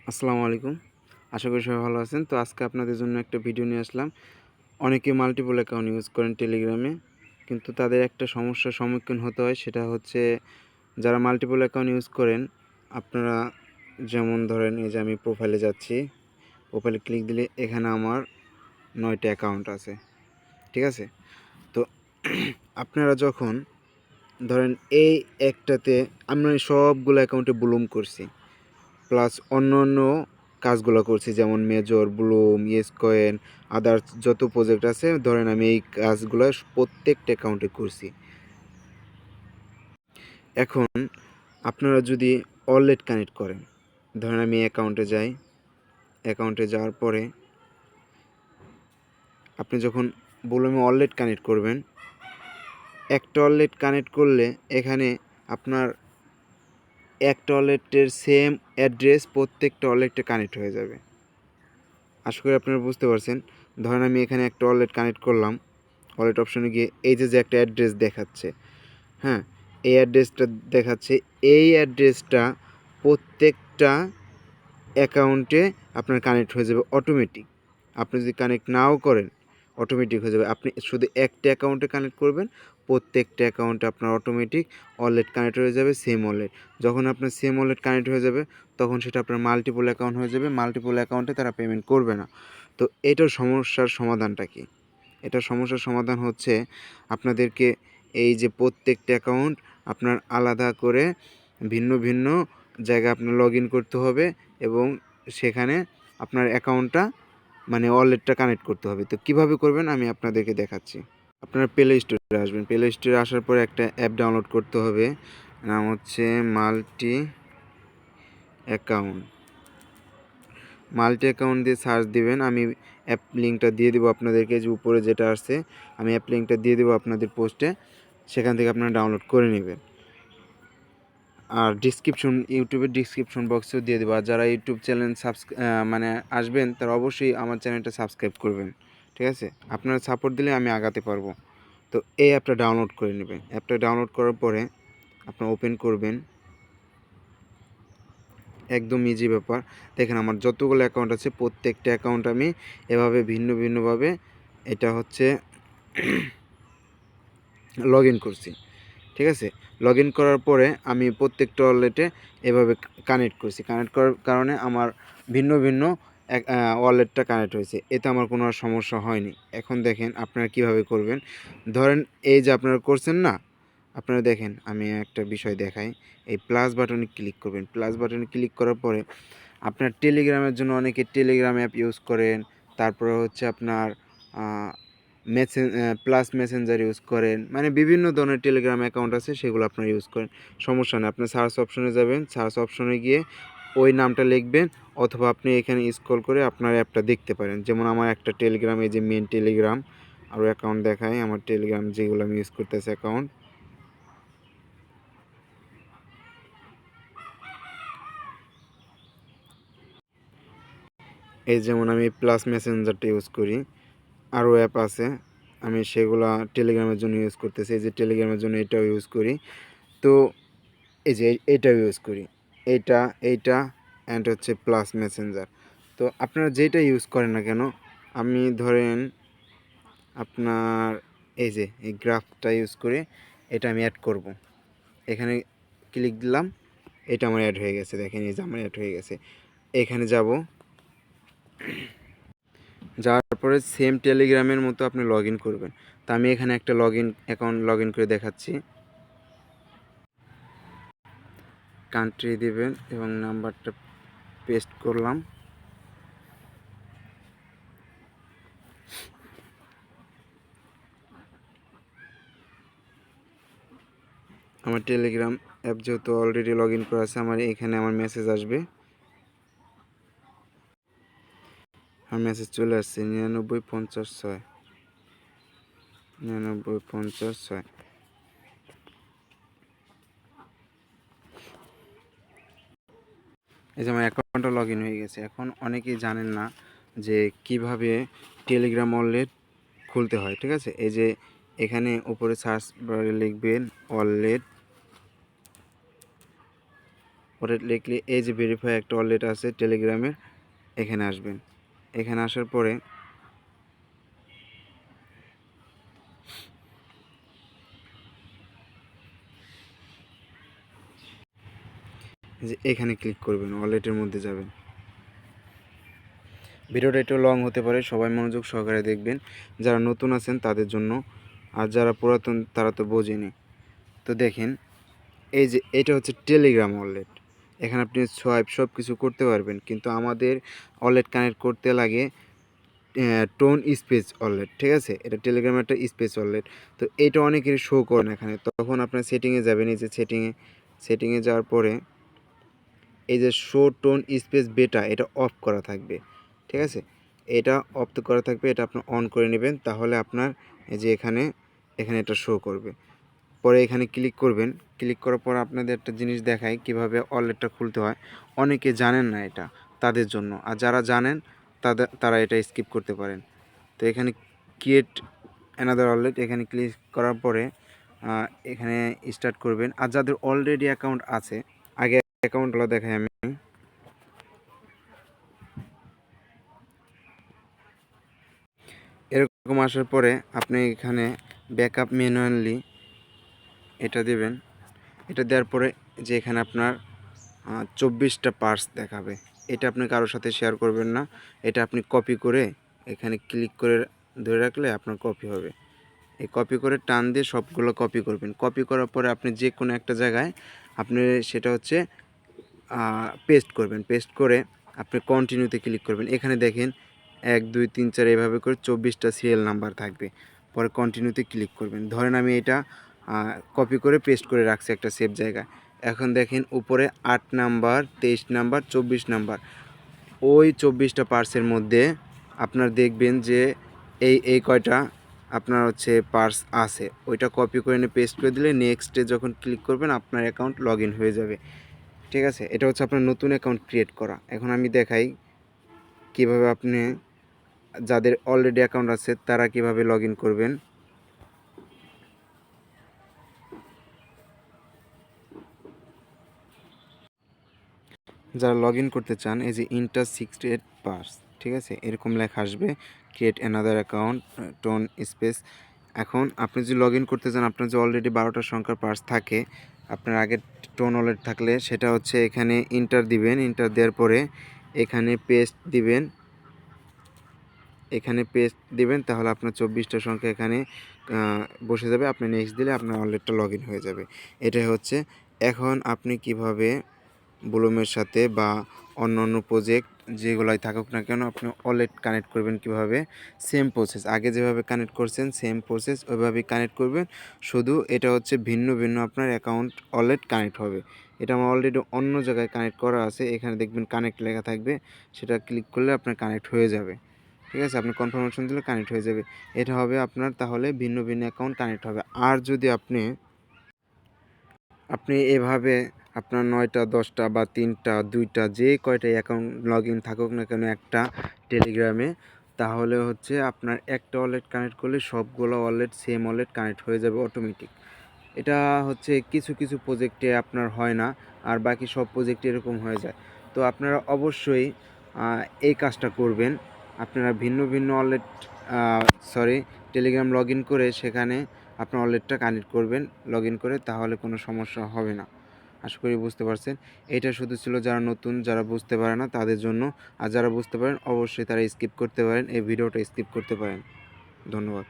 আসসালামু আলাইকুম। আশা করি সবাই ভালো আছেন। তো আজকে আপনাদের জন্য একটা ভিডিও নিয়ে আসলাম। অনেকে মাল্টিপল অ্যাকাউন্ট ইউজ করেন টেলিগ্রামে, কিন্তু তাদের একটা সমস্যার সম্মুখীন হতে হয়। সেটা হচ্ছে যারা মাল্টিপল অ্যাকাউন্ট ইউজ করেন, আপনারা যেমন ধরেন এই যে আমি প্রোফাইলে যাচ্ছি, প্রোফাইলে ক্লিক দিলে এখানে আমার 9টা অ্যাকাউন্ট আছে, ঠিক আছে? তো আপনারা যখন ধরেন এই একটাতে আমি সবগুলো অ্যাকাউন্টে ব্লুম করছি, প্লাস অন্য কাজগুলো করছি, যেমন major, Bloom, yes coin, others যত প্রজেক্ট আছে ধরেন আমি এই কাজগুলো প্রত্যেকটা অ্যাকাউন্টে করছি। এখন আপনারা যদি ওয়ালেট কানেক্ট করেন, ধরেন আমি অ্যাকাউন্টে যাই, অ্যাকাউন্টে যাওয়ার পরে আপনি যখন ব্লুমে ওয়ালেট কানেক্ট করবেন, একটা ওয়ালেট কানেক্ট করলে এখানে আপনার একটা ওয়ালেটের সেম অ্যাড্রেস প্রত্যেকটা ওয়ালেটে কানেক্ট হয়ে যাবে। আশা করি আপনারা বুঝতে পারছেন। ধরেন আমি এখানে একটা ওয়ালেট কানেক্ট করলাম, ওয়ালেট অপশনে গিয়ে এই যে একটা অ্যাড্রেস দেখাচ্ছে, হ্যাঁ, এই অ্যাড্রেসটা দেখাচ্ছে, এই অ্যাড্রেসটা প্রত্যেকটা অ্যাকাউন্টে আপনার কানেক্ট হয়ে যাবে অটোমেটিক। আপনি যদি কানেক্ট নাও করেন, অটোমেটিক হয়ে যাবে। আপনি শুধু একটা অ্যাকাউন্টে কানেক্ট করবেন, প্রত্যেকটা অ্যাকাউন্টে আপনার অটোমেটিক ওয়ালেট কানেক্ট হয়ে যাবে, সেম ওয়ালেট। যখন আপনার সেম ওয়ালেট কানেক্ট হয়ে যাবে, তখন সেটা আপনার মাল্টিপল অ্যাকাউন্ট হয়ে যাবে। মাল্টিপল অ্যাকাউন্টে তারা পেমেন্ট করবে না। তো এটার সমস্যার সমাধানটা কি? এটার সমস্যার সমাধান হচ্ছে আপনাদেরকে এই যে প্রত্যেকটা অ্যাকাউন্ট আপনার আলাদা করে ভিন্ন ভিন্ন জায়গায় আপনার লগ ইন করতে হবে, এবং সেখানে আপনার অ্যাকাউন্টটা মানে ওয়ালেটটা কানেক্ট করতে হবে। তো কীভাবে করবেন আমি আপনাদেরকে দেখাচ্ছি। আপনারা প্লে স্টোরে আসবেন, প্লে স্টোরে আসার পরে একটা অ্যাপ ডাউনলোড করতে হবে, নাম হচ্ছে মাল্টি অ্যাকাউন্ট দিয়ে সার্চ দিবেন। আমি অ্যাপ লিঙ্কটা দিয়ে দেবো আপনাদেরকে, যে উপরে যেটা আসছে আমি অ্যাপ লিঙ্কটা দিয়ে দেবো আপনাদের পোস্টে, সেখান থেকে আপনারা ডাউনলোড করে নেবেন। আর ইউটিউবের ডিসক্রিপশন বক্সেও দিয়ে দেবো। আর যারা ইউটিউব চ্যানেল মানে আসবেন, তারা অবশ্যই আমার চ্যানেলটা সাবস্ক্রাইব করবেন, ঠিক আছে? আপনারা সাপোর্ট দিলে আমি আগাতে পারবো। তো এই অ্যাপটা ডাউনলোড করে নেবেন। অ্যাপটা ডাউনলোড করার পরে আপনারা ওপেন করবেন, একদম ইজি ব্যাপার। দেখেন আমার যতগুলো অ্যাকাউন্ট আছে প্রত্যেকটা অ্যাকাউন্ট আমি এভাবে ভিন্ন ভিন্নভাবে এটা হচ্ছে লগ ইন করছি, ঠিক আছে? লগ ইন করার পরে আমি প্রত্যেকটা ওয়ালেটে এভাবে কানেক্ট করছি। কানেক্ট করার কারণে আমার ভিন্ন ভিন্ন ওয়ালেটটা কানেক্ট হয়েছে, এতে আমার কোনো আর সমস্যা হয়নি। এখন দেখেন আপনারা কিভাবে করবেন। ধরেন এই যে আপনারা করছেন না, আপনারা দেখেন আমি একটা বিষয় দেখাই। এই প্লাস বাটনে ক্লিক করবেন। প্লাস বাটনে ক্লিক করার পরে আপনার টেলিগ্রামের জন্য অনেকে টেলিগ্রাম অ্যাপ ইউজ করেন, তারপরে হচ্ছে আপনার প্লাস মেসেঞ্জার ইউজ করেন, মানে বিভিন্ন ধরনের টেলিগ্রাম অ্যাকাউন্ট আছে, সেগুলো আপনারা ইউজ করেন। সমস্যা নেই, আপনি সার্চ অপশনে যাবেন, সার্চ অপশনে গিয়ে ওই নামটা লিখবেন, অথবা আপনি এখানে স্ক্রল করে আপনার অ্যাপটা দেখতে পারেন। যেমন আমার একটা টেলিগ্রাম, এই যে মেন টেলিগ্রাম, আরও অ্যাকাউন্ট দেখায় আমার টেলিগ্রাম যেগুলো আমি ইউজ করতেছি অ্যাকাউন্ট। এই যেমন আমি প্লাস মেসেঞ্জারটা ইউজ করি, আরও অ্যাপ আছে আমি সেগুলা টেলিগ্রামের জন্য ইউজ করতেছি। এই যে টেলিগ্রামের জন্য এটাও ইউজ করি। তো এই যে এইটাও ইউজ করি, এইটা অ্যান্ড হচ্ছে প্লাস মেসেঞ্জার। তো আপনারা যেটা ইউজ করেন না কেন, আমি ধরেন আপনার এই যে এই গ্রাফটা ইউজ করে এটা আমি অ্যাড করব। এখানে ক্লিক দিলাম, এটা আমার অ্যাড হয়ে গেছে। দেখেন এই যে আমার অ্যাড হয়ে গেছে। এখানে যাব, যাওয়ার পরে সেম টেলিগ্রামের মতো আপনি লগ ইন করবেন। তা আমি এখানে একটা অ্যাকাউন্ট লগ ইন করে দেখাচ্ছি। কান্ট্রি দিবেন এবং নাম্বারটা পেস্ট করলাম। আমার টেলিগ্রাম অ্যাপ যেহেতু অলরেডি লগ ইন করা আছে, আমার এখানে আমার মেসেজ আসবে। আমার মেসেজ চলে আসছে 9956 9956। এই যে আমার অ্যাকাউন্টটা লগ ইন হয়ে গেছে। এখন অনেকেই জানেন না যে কিভাবে টেলিগ্রাম ওয়ালেট খুলতে হয়, ঠিক আছে? এই যে এখানে উপরে সার্চ বারে লিখবেন ওয়ালেট, ওয়ালেট লিখলে এই যে ভেরিফাই একটা ওয়ালেট আছে টেলিগ্রামের, এখানে আসবেন। এখানে আসার পরে যে এখানে ক্লিক করবেন, ওয়ালেটের মধ্যে যাবেন। ভিডিওটা একটু লং হতে পারে, সবাই মনোযোগ সহকারে দেখবেন, যারা নতুন আছেন তাদের জন্য, আর যারা পুরাতন তারা তো বোঝেনি। তো দেখেন এই যে এটা হচ্ছে টেলিগ্রাম ওয়ালেট, এখানে আপনি সোয়াইপ সব কিছু করতে পারবেন, কিন্তু আমাদের ওয়ালেট কানেক্ট করতে লাগে টোন স্পেস ওয়ালেট, ঠিক আছে? এটা টেলিগ্রামের একটা স্পেস ওয়ালেট। তো এইটা অনেকেরই শো করে না এখানে, তখন আপনার সেটিংয়ে যাবেন, এই যে সেটিংয়ে যাওয়ার পরে এই যে শো টোন স্পেস বেটা এটা অফ করা থাকবে, ঠিক আছে? এটা অফ করা থাকবে, এটা আপনি অন করে নেবেন, তাহলে আপনার এই যে এখানে এটা শো করবে। পরে এখানে ক্লিক করবেন, ক্লিক করার পর আপনাদের একটা জিনিস দেখায় কীভাবে ওয়ালেটটা খুলতে হয়। অনেকে জানেন না এটা, তাদের জন্য। আর যারা জানেন তারা এটা স্কিপ করতে পারেন। তো এখানে ক্রিয়েট অ্যানাদার ওয়ালেট, এখানে ক্লিক করার পরে এখানে স্টার্ট করবেন। আর যাদের অলরেডি অ্যাকাউন্ট আছে, আগে অ্যাকাউন্টগুলো দেখাই আমি। এরকম আসার পরে আপনি এখানে ব্যাকআপ ম্যানুয়ালি এটা দেবেন। এটা দেওয়ার পরে যে এখানে আপনার 24টা পার্স দেখাবে, এটা আপনি কারোর সাথে শেয়ার করবেন না। এটা আপনি কপি করে এখানে ক্লিক করে ধরে রাখলে আপনার কপি হবে। এই কপি করে টান দিয়ে সবগুলো কপি করবেন। কপি করার পরে আপনি যে কোনো একটা জায়গায় আপনি সেটা হচ্ছে পেস্ট করবেন। পেস্ট করে আপনি কন্টিনিউতে ক্লিক করবেন। এখানে দেখেন 1 2 3 4 এভাবে করে 24টা সিরিয়াল নাম্বার থাকবে। পরে কন্টিনিউতে ক্লিক করবেন। ধরেন আমি এটা কপি করে পেস্ট করে রাখছি একটা সেভ জায়গায়। এখন দেখেন উপরে 8 নাম্বার, 23 নাম্বার, 24 নাম্বার, ওই 24টা পার্সের মধ্যে আপনার দেখবেন যে এই কয়টা আপনার হচ্ছে পার্স আছে, ওইটা কপি করে নিয়ে পেস্ট করে দিলে নেক্সটে যখন ক্লিক করবেন আপনার অ্যাকাউন্ট লগ ইন হয়ে যাবে, ঠিক আছে? এটা হচ্ছে আপনার নতুন অ্যাকাউন্ট ক্রিয়েট করা। এখন আমি দেখাই কিভাবে আপনি যাদের অলরেডি অ্যাকাউন্ট আছে তারা কিভাবে লগ ইন করবেন। যারা লগ ইন করতে চান, এই যে ইন্টার 68 পার্স, ঠিক আছে? এরকম লেখা আসবে, create another account tone space. এখন আপনি যদি লগ ইন করতে চান, আপনার যে অলরেডি 12টা সংখ্যার পার্স থাকে, আপনার আগের টোন ওয়ালেট থাকলে সেটা হচ্ছে এখানে ইন্টার দিবেন। ইন্টার দেওয়ার পরে এখানে পেস্ট দিবেন, তাহলে আপনার 24টা সংখ্যা এখানে বসে যাবে। আপনি নেক্সট দিলে আপনার ওয়ালেটটা লগ ইন হয়ে যাবে। এটাই হচ্ছে। এখন আপনি কিভাবে ব্লুমের সাথে বা অন্য প্রজেক্ট যেগুলাই থাকুক না কেন আপনি ওয়ালেট কানেক্ট করবেন কিভাবে, সেম প্রসেস, আগে যেভাবে কানেক্ট করছেন সেম প্রসেস ওইভাবেই কানেক্ট করবেন। শুধু এটা হচ্ছে ভিন্ন আপনার অ্যাকাউন্ট ওয়ালেট কানেক্ট হবে। এটা আমার অলরেডি অন্য জায়গায় কানেক্ট করা আছে, এখানে দেখবেন কানেক্ট লেখা থাকবে, সেটা ক্লিক করলে আপনার কানেক্ট হয়ে যাবে, ঠিক আছে? আপনি কনফার্মেশন দিলে কানেক্ট হয়ে যাবে। এটা হবে আপনার তাহলে ভিন্ন অ্যাকাউন্ট কানেক্ট হবে। আর যদি আপনি এভাবে আপনার 9টা 10টা বা 3টা 2টা যে কয়টা অ্যাকাউন্ট লগ ইন থাকুক না কেন একটা টেলিগ্রামে, তাহলে হচ্ছে আপনার একটা ওয়ালেট কানেক্ট করলে সবগুলো ওয়ালেট সেম ওয়ালেট কানেক্ট হয়ে যাবে অটোমেটিক। এটা হচ্ছে কিছু প্রজেক্টে আপনার হয় না, আর বাকি সব প্রজেক্টে এরকম হয়ে যায়। তো আপনারা অবশ্যই এই কাজটা করবেন। আপনারা ভিন্ন ওয়ালেট টেলিগ্রাম লগ ইন করে সেখানে আপনার ওয়ালেটটা কানেক্ট করবেন লগ ইন করে, তাহলে কোনো সমস্যা হবে না। আশা করি বুঝতে পারছেন। এটা শুধু ছিল যারা নতুন, যারা বুঝতে পারে না তাদের জন্য। আর যারা বুঝতে পারেন অবশ্যই তারা স্কিপ করতে পারেন, এই ভিডিওটা স্কিপ করতে পারেন। ধন্যবাদ।